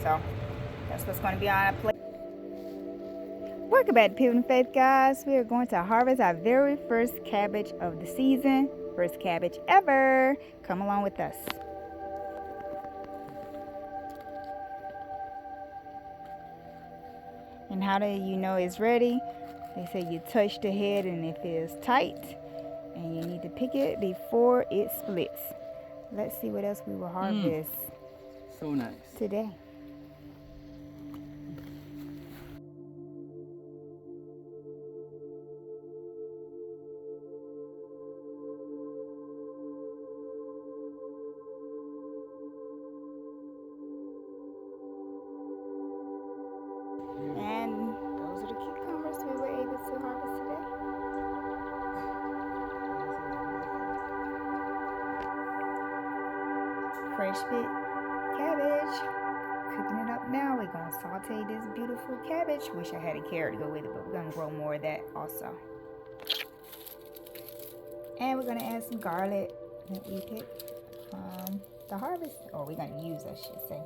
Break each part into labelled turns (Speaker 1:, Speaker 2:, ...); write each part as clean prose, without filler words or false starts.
Speaker 1: So that's what's going to be on our plate. Welcome back to Pivoting Faith, guys. We are going to harvest our very first cabbage of the season. First cabbage ever. Come along with us. And how do you know it's ready? They say you touch the head and it feels tight. And you need to pick it before it splits. Let's see what else we will harvest
Speaker 2: So nice.
Speaker 1: today. And those are the cucumbers we were able to harvest today. Fresh bit cabbage. Cooking it up now. We're going to saute this beautiful cabbage. Wish I had a carrot to go with it, but we're going to grow more of that also. And we're going to add some garlic that we picked from the harvest. Or we're going to use, I should say.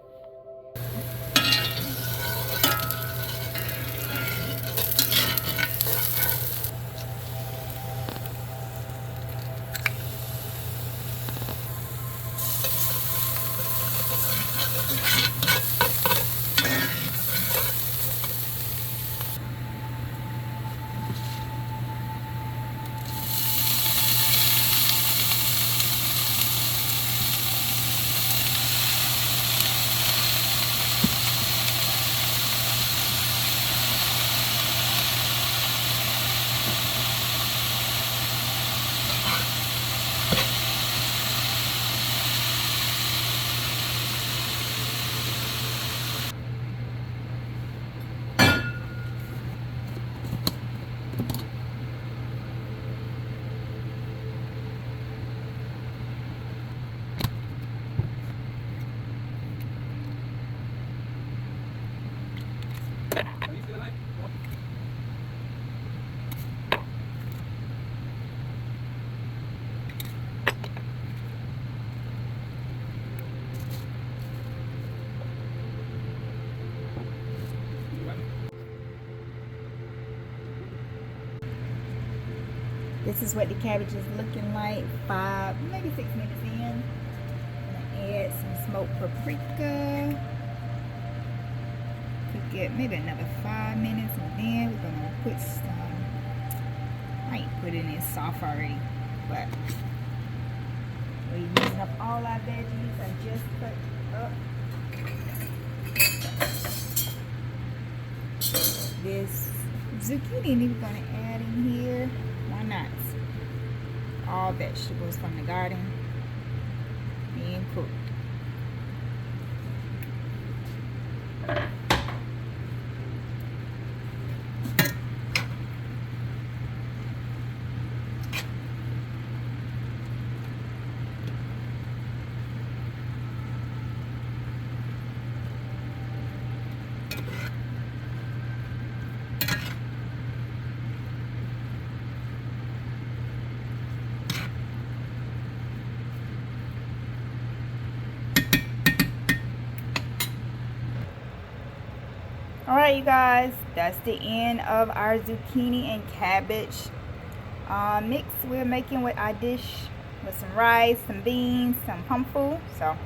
Speaker 1: This is what the cabbage is looking like 5, maybe 6 minutes in. I'm gonna add some smoked paprika. Cook it maybe another 5 minutes, and then we're gonna put some, I ain't put it in soft already, but we're using up all our veggies. I just cut up this zucchini we're gonna add in here. Why not? All vegetables from the garden being cooked. Alright, you guys, that's the end of our zucchini and cabbage mix we're making with our dish with some rice, some beans, some pumpkin. So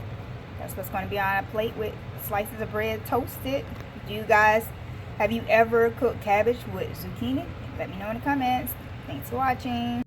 Speaker 1: that's what's going to be on a plate with slices of bread toasted. You guys, have you ever cooked cabbage with zucchini? Let me know in the comments. Thanks for watching.